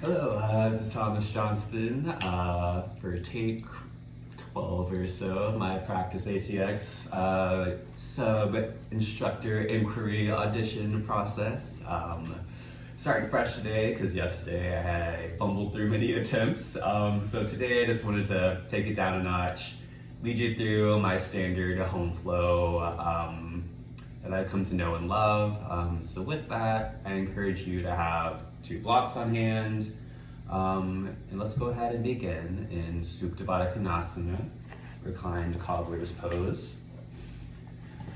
Hello, this is Thomas Johnston for take 12 or so of my practice ATX sub-instructor inquiry audition process. Starting fresh today because yesterday I fumbled through many attempts. So today I just wanted to take it down a notch, lead you through my standard home flow that I've come to know and love. So with that, I encourage you to have 2 blocks on hand. And let's go ahead and begin in Supta Baddha Konasana, reclined cobbler's pose.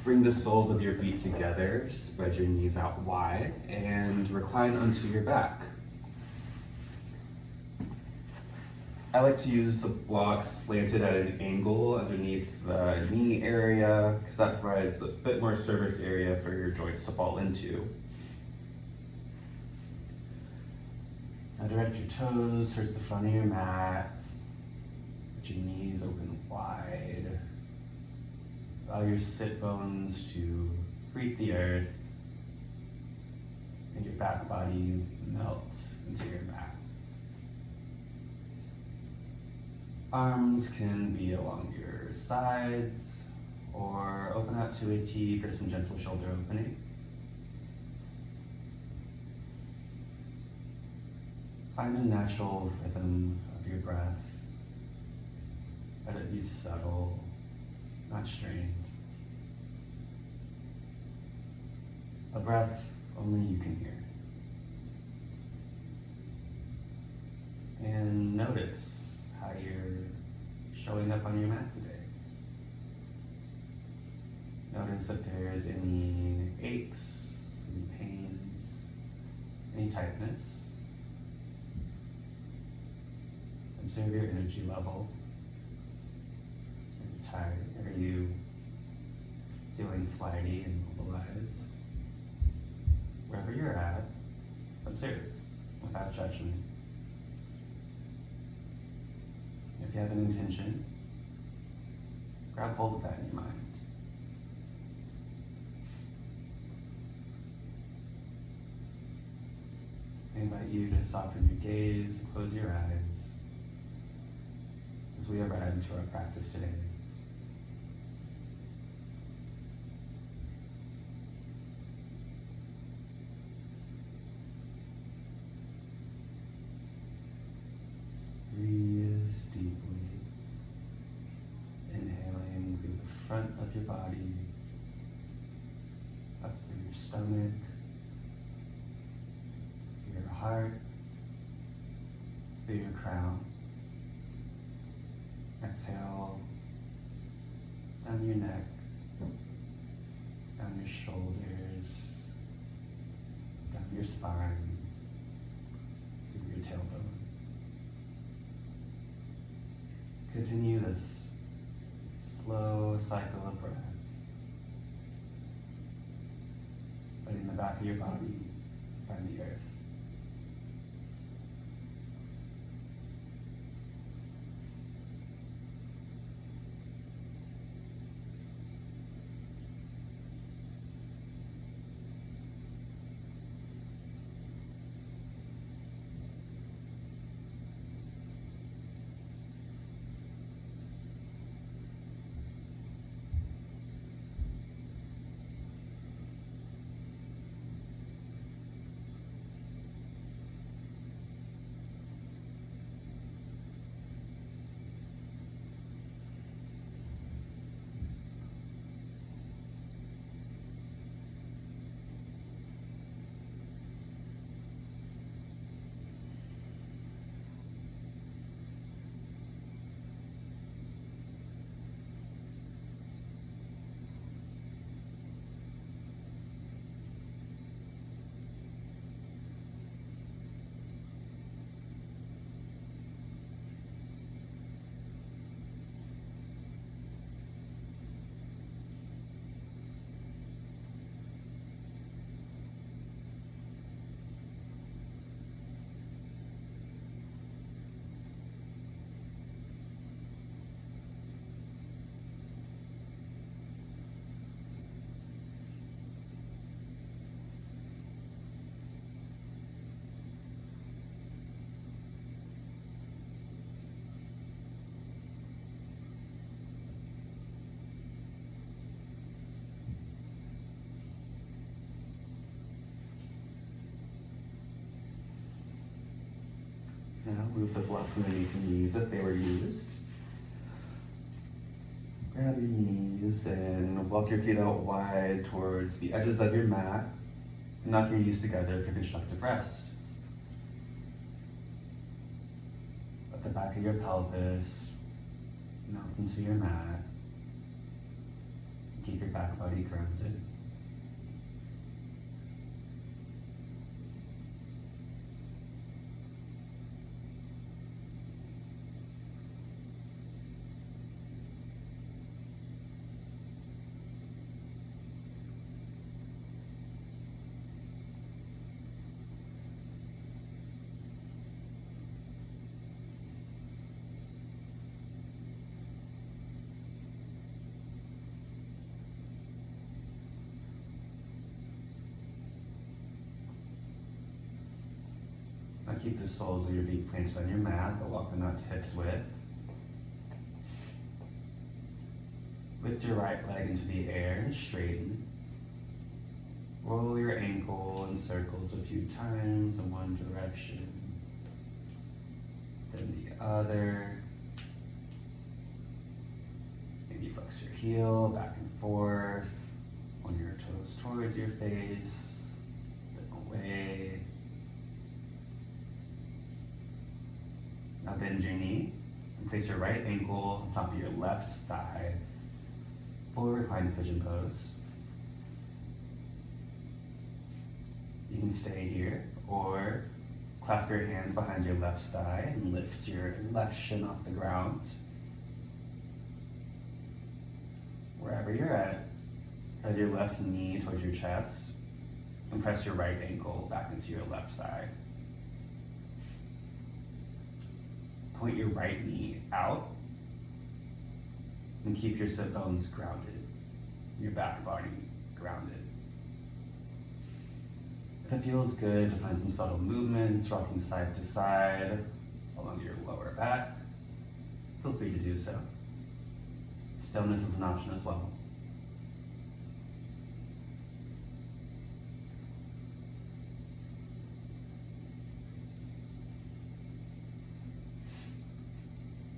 Bring the soles of your feet together, spread your knees out wide, and recline onto your back. I like to use the blocks slanted at an angle underneath the knee area because that provides a bit more surface area for your joints to fall into. Now direct your toes towards the front of your mat. Let your knees open wide. Allow your sit bones to greet the earth and your back body melt into your mat. Arms can be along your sides or open out to a T for some gentle shoulder opening. Find a natural rhythm of your breath. Let it be subtle, not strained. A breath only you can hear. And notice how you're showing up on your mat today. Notice if there's any aches, any pains, any tightness. Observe your energy level. Are you tired? Are you feeling flighty and mobilized? Wherever you're at, observe without judgment. If you have an intention, grab hold of that in your mind. I invite you to soften your gaze and close your eyes as we arrive into our practice today. Breathe deeply, inhaling through the front of your body, up through your stomach, through your heart, through your crown. Exhale, down your neck, down your shoulders, down your spine, through your tailbone. Continue this slow cycle of breath, letting the back of your body find the earth. Now move the blocks underneath your knees if they were used. Grab your knees and walk your feet out wide towards the edges of your mat. Knock your knees together for constructive rest. Let the back of your pelvis melt into your mat. Keep your back body grounded. Now keep the soles of your feet planted on your mat, but walk them out to hips width. Lift your right leg into the air and straighten. Roll your ankle in circles a few times in one direction, then the other. Maybe flex your heel back and forth, on your toes towards your face, then away. Now bend your knee and place your right ankle on top of your left thigh. Full reclined pigeon pose. You can stay here or clasp your hands behind your left thigh and lift your left shin off the ground. Wherever you're at, have your left knee towards your chest and press your right ankle back into your left thigh. Point your right knee out and keep your sit bones grounded, your back body grounded. If it feels good to find some subtle movements, rocking side to side along your lower back, feel free to do so. Stillness is an option as well.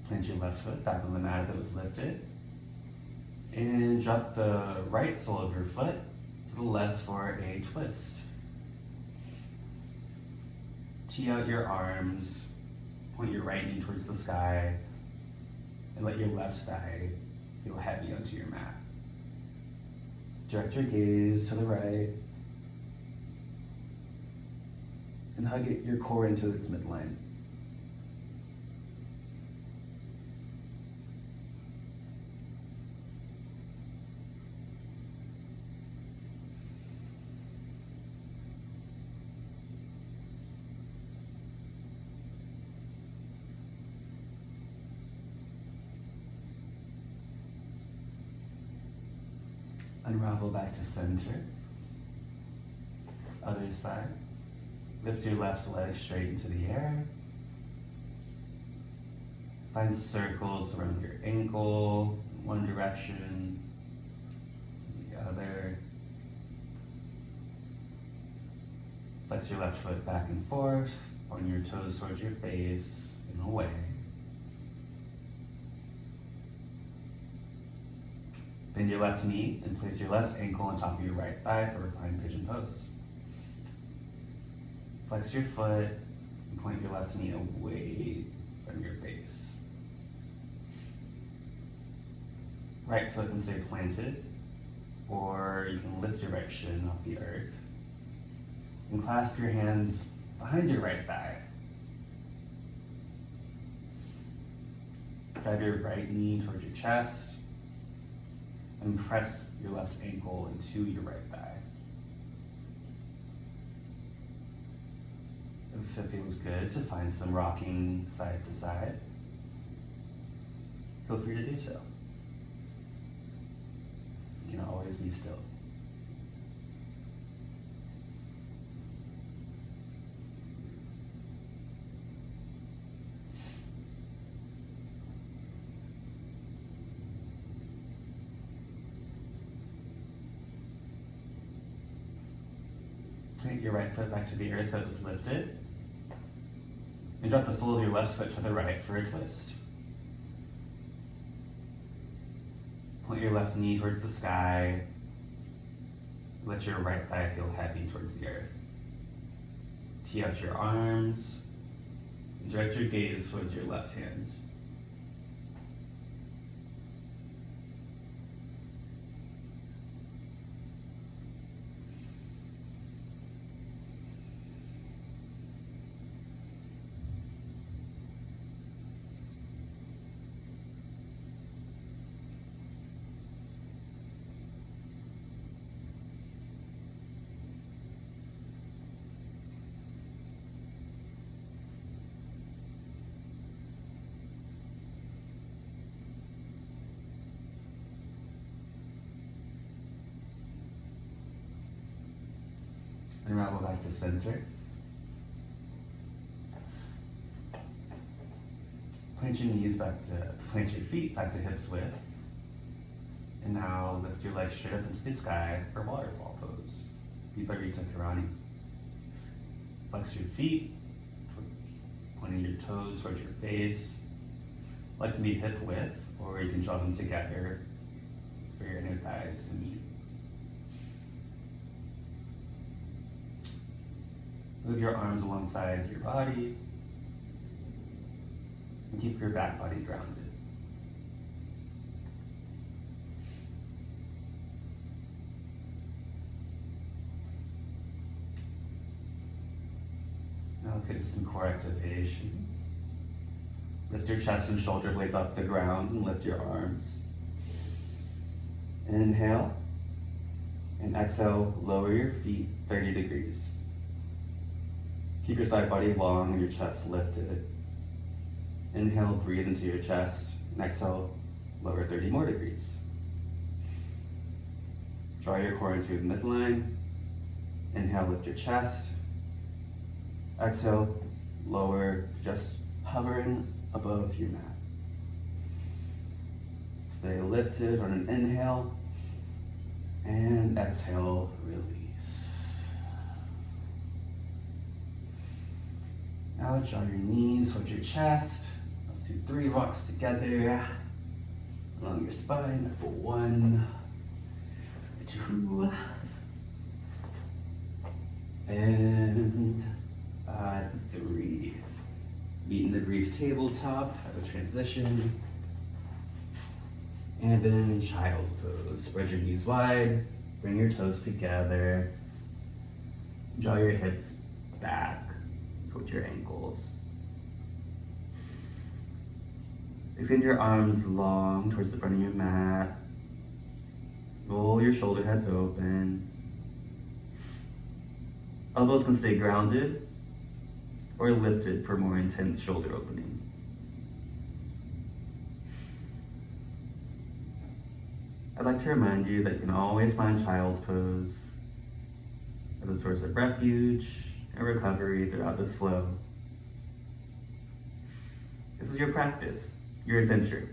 Plant your left foot back on the mat that was lifted. And drop the right sole of your foot to the left for a twist. Tee out your arms, point your right knee towards the sky, and let your left thigh feel heavy onto your mat. Direct your gaze to the right, and hug your core into its midline. Unravel back to center. Other side. Lift your left leg straight into the air. Find circles around your ankle, one direction, the other. Flex your left foot back and forth, on your toes towards your face, and away. Bend your left knee and place your left ankle on top of your right thigh for reclined pigeon pose. Flex your foot and point your left knee away from your face. Right foot can stay planted, or you can lift your right shin off the earth and clasp your hands behind your right thigh. Drive your right knee towards your chest and press your left ankle into your right thigh. If it feels good to find some rocking side to side, feel free to do so. You can always be still. Plant your right foot back to the earth that was lifted. And drop the sole of your left foot to the right for a twist. Point your left knee towards the sky. Let your right thigh feel heavy towards the earth. Tee out your arms. And direct your gaze towards your left hand. And roll back to center. Plant your feet back to hips width. And now lift your legs straight up into the sky for waterfall pose. Viparita Karani. Flex your feet, pointing your toes towards your face. Legs can be hip width, or you can draw them together for your inner thighs to meet. Move your arms alongside your body and keep your back body grounded. Now let's get into some core activation. Lift your chest and shoulder blades off the ground and lift your arms. Inhale and exhale, lower your feet 30 degrees. Keep your side body long and your chest lifted. Inhale, breathe into your chest, and exhale, lower 30 more degrees. Draw your core into the midline. Inhale, lift your chest. Exhale, lower, just hovering above your mat. Stay lifted on an inhale, and exhale, release. Now draw your knees towards your chest. Let's do 3 rocks together along your spine. 1, 2, and 3. Meet in the brief tabletop as a transition. And then child's pose. Spread your knees wide, bring your toes together. Draw your hips back towards your ankles. Extend your arms long towards the front of your mat. Roll your shoulder heads open. Elbows can stay grounded or lifted for more intense shoulder opening. I'd like to remind you that you can always find child's pose as a source of refuge and recovery throughout this flow. This is your practice, your adventure.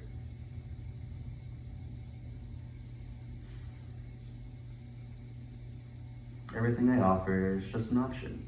Everything I offer is just an option.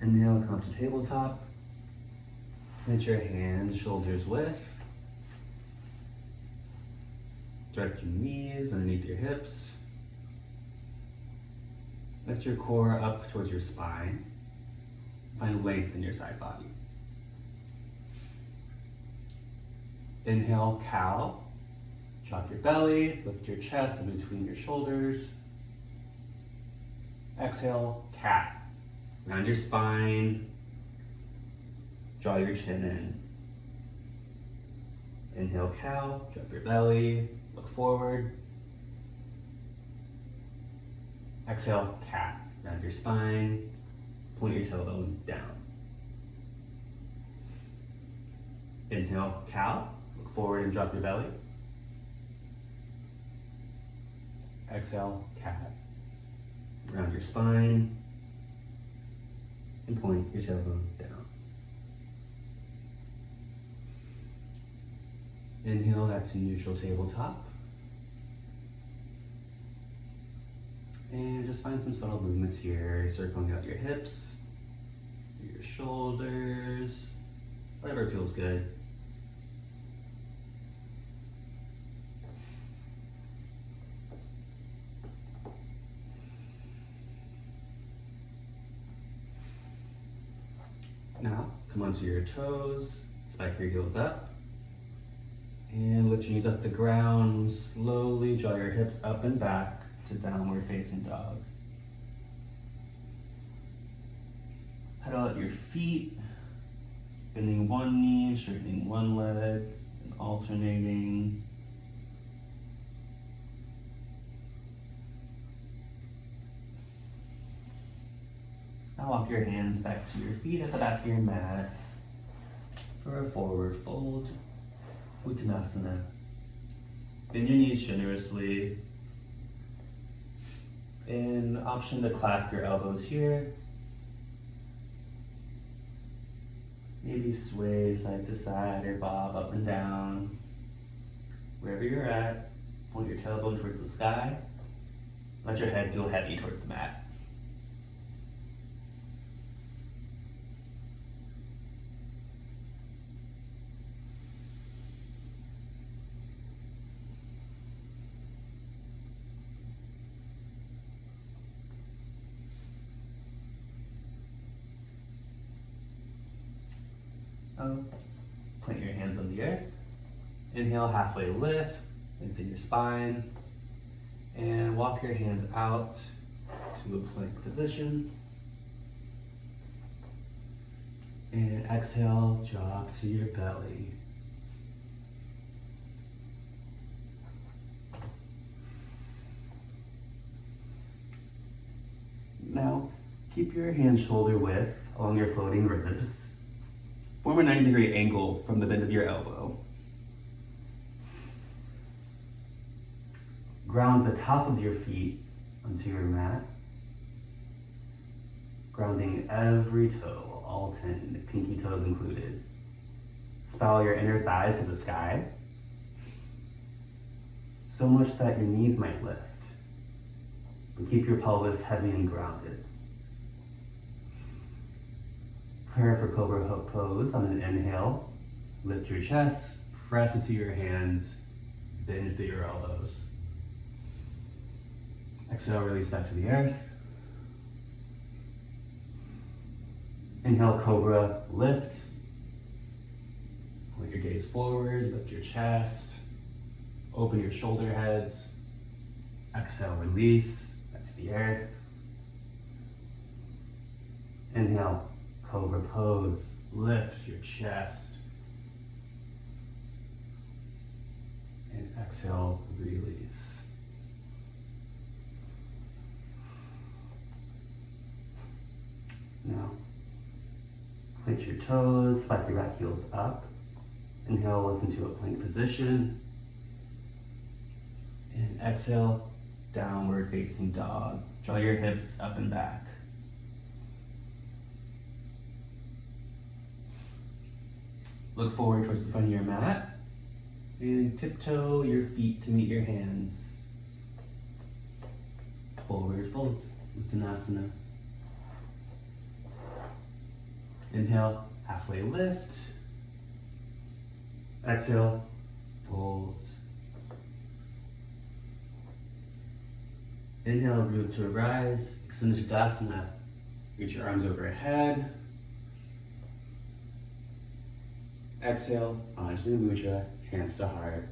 Inhale, come up to tabletop. Plant your hands shoulders width. Direct your knees underneath your hips. Lift your core up towards your spine. Find length in your side body. Inhale, cow. Drop your belly, lift your chest in between your shoulders. Exhale, cat. Round your spine. Draw your chin in. Inhale, cow. Drop your belly. Look forward. Exhale, cat. Round your spine. Point your tailbone down. Inhale, cow. Look forward and drop your belly. Exhale, cat. Round your spine and point your tailbone down. Inhale back to neutral tabletop. And just find some subtle movements here, circling out your hips, your shoulders, whatever feels good. Now, come onto your toes, spike your heels up, and lift your knees off the ground. Slowly draw your hips up and back to downward facing dog. Pedal out your feet, bending one knee, straightening one leg, and alternating. Now walk your hands back to your feet at the back of your mat for a forward fold, Uttanasana. Bend your knees generously. An option to clasp your elbows here. Maybe sway side to side or bob up and down. Wherever you're at, point your tailbone towards the sky. Let your head feel heavy towards the mat. Plant your hands on the earth. Inhale, halfway lift, lengthen your spine, and walk your hands out to a plank position. And exhale, drop to your belly. Now, keep your hands shoulder width along your floating ribs. Form a 90-degree angle from the bend of your elbow. Ground the top of your feet onto your mat, grounding every toe, all 10, pinky toes included. Spiral your inner thighs to the sky, so much that your knees might lift, but keep your pelvis heavy and grounded. Prepare for Cobra Hook pose on an inhale. Lift your chest, press into your hands, bend through your elbows. Exhale, release back to the earth. Inhale, Cobra, lift. Point your gaze forward, lift your chest, open your shoulder heads. Exhale, release, back to the earth. Inhale, Cobra pose, lift your chest. And exhale, release. Now, place your toes, slide your back heels up. Inhale, lift into a plank position. And exhale, downward facing dog. Draw your hips up and back. Look forward towards the front of your mat and tiptoe your feet to meet your hands. Forward fold, Uttanasana. Inhale, halfway lift. Exhale, fold. Inhale, move to a rise, extend to Tadasana. Reach your arms overhead. Exhale, Anjali Mudra, hands to heart.